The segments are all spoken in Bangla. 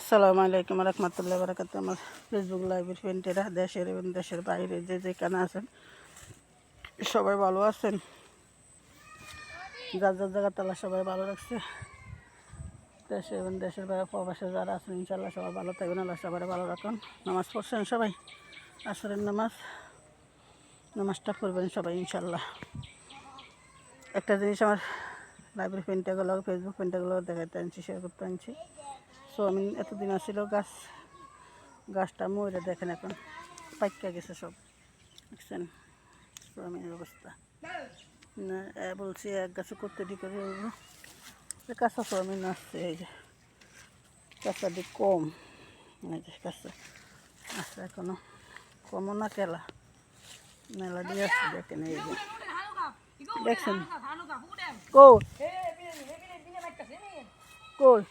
আসসালামু আলাইকুম রহমতুল্লাহ বরকাত। আমার ফেসবুক লাইভের ফ্রেন্ডেরা দেশের এবং দেশের বাইরে যে যেখানে আছেন সবাই ভালো আছেন। যার যার জায়গা তালা সবাই ভালো রাখছে। দেশে এবং দেশের বাইরে প্রবাসে যারা আছেন ইনশাল্লাহ সবাই ভালো থাকবেন, আল্লাহ সবাই ভালো রাখুন। নামাজ পড়ছেন সবাই, আসরের নামাজটা পড়বেন সবাই ইনশাল্লাহ। একটা জিনিস আমার লাইব্রেরি ফ্রেন্ডটাগুলো ফেসবুক ফ্রেন্ডটাগুলো দেখাতে আনছি, শেয়ার করতে আনছি। সো আমি এতদিন আসছিল গাছটা মরে দেখেন এখন পাইকা গেছে সব, দেখছেন সোয়াবিনের অবস্থা। না বলছি এক গাছে করতে দি করে কাঁচা সোয়াবিন আসছে, এই যে কাঁচা দি কম, এই যে কাঁচা আসছে এখনো কমও না, কেলা মেলা দিয়ে আসছে দেখেন। এই যে দেখছেন কই কই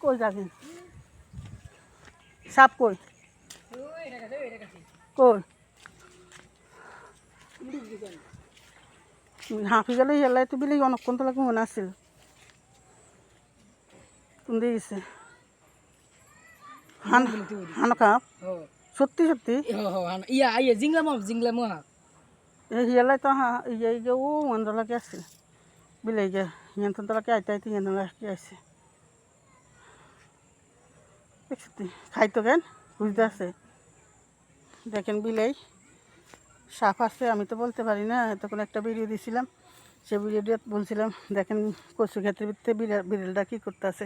কই যাবেন সাপ কই কই হাঁফি গেলে হেলাই তো বিলি অনেকক্ষণ তো লাগে মনে আসছিল তুমি দিয়েছে হানো কাপ সত্যি সত্যি হিয়ালাই তো এই যে ও মন্দলাকে আসছে বিলাই যে হিয়ান্তন তোলাকে আইতে আইতে হিয়ান্তলাকে আসছে সত্যি খাইতো কেন বুঝতে আছে। দেখেন বিলাই সাপ আসছে, আমি তো বলতে পারি না। তখন একটা ভিডিও দিয়েছিলাম, সে ভিডিওটা বলছিলাম দেখেন কচু ক্ষেতের ভিতরে বিড়ালটা কী করতে আছে,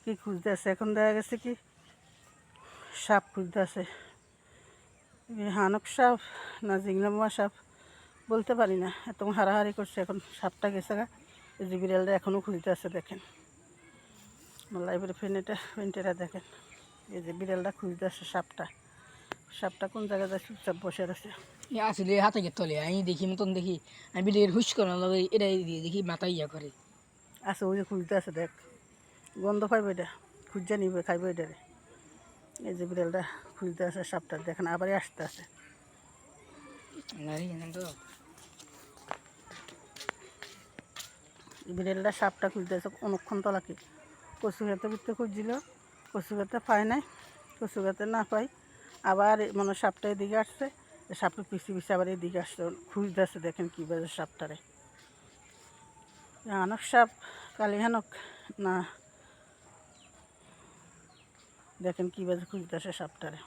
কী খুঁজতে আছে। এখন দেখা গেছে কি সাপ খুঁজতে আছে, হানক সাপ না জিংলামা সাপ বলতে পারি না। এত হারাহারি করছে, এখন সাপটা গেছে গা, এই যে বিড়ালটা এখনও খুঁজতে আছে। দেখেন আমার লাইব্রেরি ফ্রেন্ডেরা দেখেন, এই যে বিড়ালটা খুঁজতে আসছে সাপটা কোন জায়গায় যায় চুপচাপ বসে আছে। আসলে হাতে তলে আমি দেখি মতন দেখি আমি বিলের হুস করার লগে এটাই দিয়ে দেখি মাথায় ইয়া করে আছে ওই যে খুঁজতে আছে, দেখ গন্ধ পাইবে, এটা খুঁজে নিবে খাইবে এটারে। এই যে বিড়ালটা খুঁজতে আছে সাপটা, দেখেন আবারই আসতে আছে। বিড়ালটা সাপটা খুঁজতে আছে অনেকক্ষণ তলাকে, কচু খেতে ভিতরে খুঁজছিল, কচু খেতে পায় নাই, কচু খেতে না পাই আবার মানে সাপটা এদিকে আসছে, সাপটা পিছিয়ে আবার এদিকে আসছে, খুঁজতে আছে। দেখেন কী বাজে সাপটারে, হানক সাপ কালি হানক না, দেখেন কী বাজে খুঁজতে আসে সাপটারে।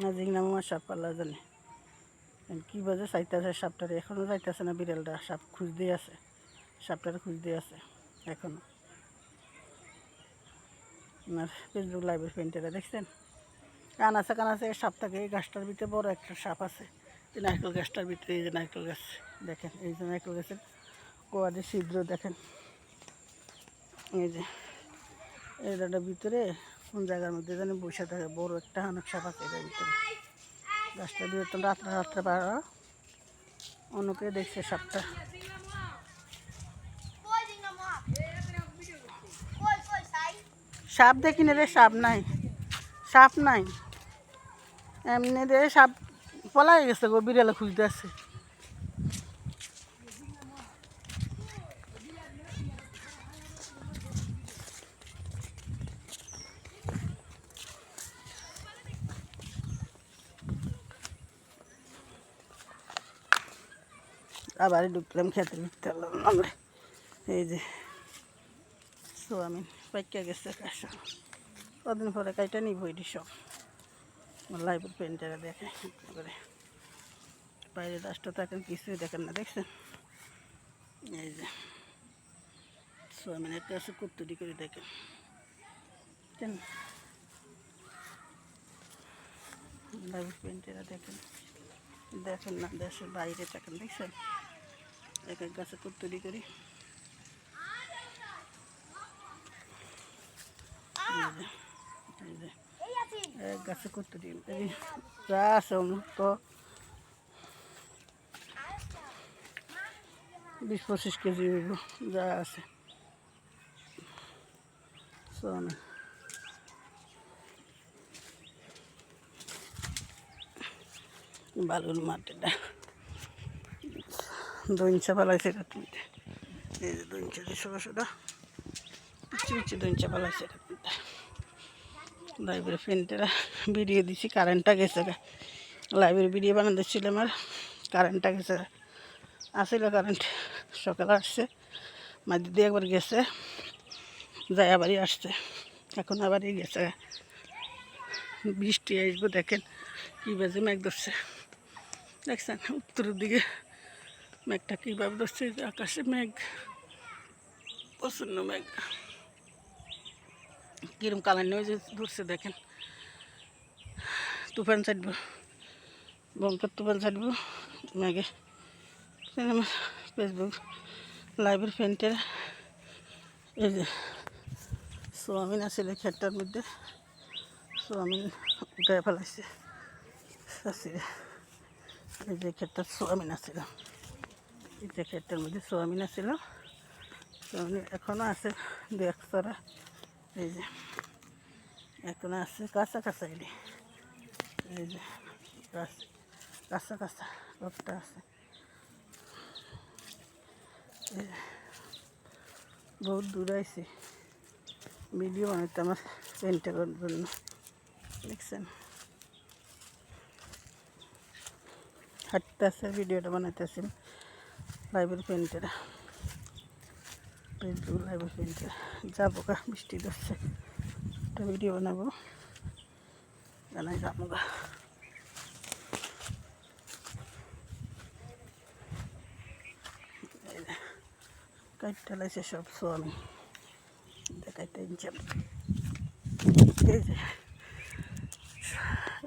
না জিংনামা সাপ আল্লাহ জানে কী বাজে চাইতেছে সাপটারে, এখনও যাইতেছে না। বিড়ালটা সাপ খুঁজতেই আছে, সাপটারে খুঁজতেই আছে এখনও। আপনার ফেসবুক লাইভের ফ্রেন্ডেরা দেখছেন কানাচে সাপ থাকে। এই গাছটার ভিতরে বড় একটা সাপ আছে, এই নারকেল গাছটার ভিতরে। এই যে নারকেল গাছ দেখেন, এই যে নারকেল গাছের কোয়াদের ছিদ্র দেখেন। এই যে এটার ভিতরে কোন জায়গার মধ্যে যেন বসে থাকে, বড় একটা হানক সাপ আছে এটার ভিতরে। গাছটার ভিতরে রাত্রে পাড়া অনেকে দেখছে সাপটা। সাপ দেখি না রে, সাপ নাই এমনি রে, সাপ পলাই গেছে গো, বিড়ালে খুঁজতে আছে। আবার ঢুকলাম খেতের ভিতরে আমরা। এই যে সোয়াবিন পাইকা গেছে কাঁচা, কদিন পরে কাইটা নিব এটি সব। লাইভের পেন্টারে দেখে করে বাইরে রাষ্ট্র থাকেন কিছুই দেখেন না, দেখছেন। এই যে সোয়াবিনের কাছে কুত্তুটি করে দেখেন কেন, লাইভের পেন্টারা দেখেন না, দেশের বাইরে থাকেন দেখছেন। এক গাছে কুত্তুটি করি এক গাছে কুত্তুটি যা আছে তো 20-25 কেজি হইব যা আছে। বালুর মাঠ এটা দইঞ্চা পালাইছে এটা তুলতে এই যে দইঞ্চা যে ছোটো ছোটো পিচ্ছি পিচ্ছি দইঞ্চা পালাইছে এটা তুলতে লাইব্রেরি ফ্রেন্ডেরা ভিডিও দিছি কারেন্টটা গেছে লাইব্রেরি ভিডিও বানাতে ছিলাম আর কারেন্টটা গেছে আসলে কারেন্ট সকালে আসছে মাঝে দিয়ে একবার গেছে যাই আবারই আসছে এখন আবারই গেছে বৃষ্টি আসবো দেখেন কী বাজে মেঘ ধরছে দেখছেন উত্তরের দিকে মেঘটা কীভাবে ধরছে আকাশে মেঘ প্রচণ্ড মেঘ কিরম কালার নিয়ে যে ধরছে দেখেন তুফান ছাড়ব বঙ্কের তুফান ছাড়ব মেঘে আমার ফেসবুক লাইভের ফ্রেন্ডের এই যে সোয়াবিন আছিল ক্ষেতটার মধ্যে সোয়াবিন উঠে ফেলাইছে এই যে ক্ষেতটার সোয়াবিন আছিল এই যে ক্ষেতটার মধ্যে সোয়াবিন আছিল সোয়াবিন এখনও আছে দু এক ছড়া এই যে এখনো আছে কাঁচা কাঁচা এটি এই যে কাঁচা কাঁচা রোদটা আছে বহুত দূর আইছি ভিডিও বানাইতে আমার পেন্টের জন্য দেখছেন হাঁটতে আছে ভিডিওটা বানাইতেছি লাইব্রেরি পেন্টেরা ফেসবুক লাইব্রেরি পেন্টেরা যাবো গা বৃষ্টি ধরছে একটা ভিডিও বানাবো জানাই যাবো গা কাইটটা লাইছে সব সোয়াবিন দেখাইতে যাব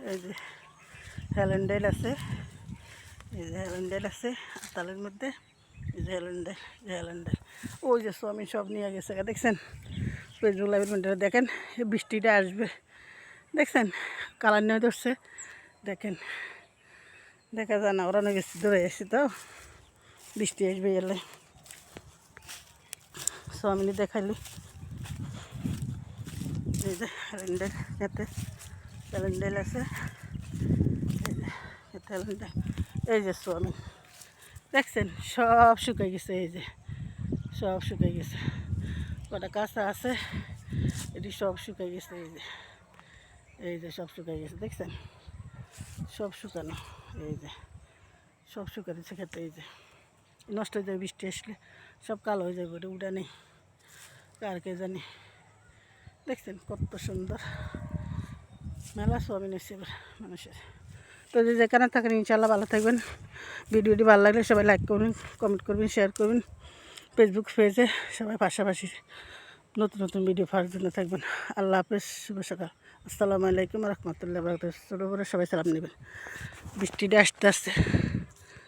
এই যে হ্যালেন্ডেল আছে এই যে হ্যালেন্ডেল আছে তালের মধ্যে এই যে হ্যালেন্ডেল ওই যে সোয়াবিন সব নিয়ে গেছে দেখছেন ফেসবুক লাইভের দেখেন বৃষ্টিটা আসবে দেখছেন কালার নিয়ে ধরছে দেখেন দেখা যায় না ওরা নিয়ে গেছে ধরে এসেছি তো বৃষ্টি আসবে এলে সোয়াবিন দেখাইলি এই যে হ্যালেন্ডেল এতে হ্যালেন্ডেল আছে এই যে সোয়াবিন দেখছেন সব শুকাই গেছে এই যে সব শুকাই গেছে কটা কাঁচা আছে এটি সব শুকাই গেছে এই যে সব শুকাই গেছে দেখছেন সব শুকানো এই যে সব শুকা দিচ্ছে খেতে এই যে নষ্ট হয়ে যাবে বৃষ্টি আসলে সব কালো হয়ে যাবে ওটা উঠা নেই কার কে জানি দেখছেন কত সুন্দর মেলা সোয়াবিন এসছে এবার মানুষের তো যে যেখানে থাকেন ইনশাল্লাহ ভালো থাকবেন ভিডিওটি ভালো লাগলে সবাই লাইক করবেন কমেন্ট করবেন শেয়ার করবেন ফেসবুক পেজে সবাই পাশাপাশি নতুন নতুন ভিডিও পাওয়ার জন্য থাকবেন আল্লাহ হাফেজ শুভ সকাল আসসালামু আলাইকুম রহমতুল্লাহ বারাকাতুহু ছোটো করে সবাই সালাম নেবেন বৃষ্টিটা আসতে আসতে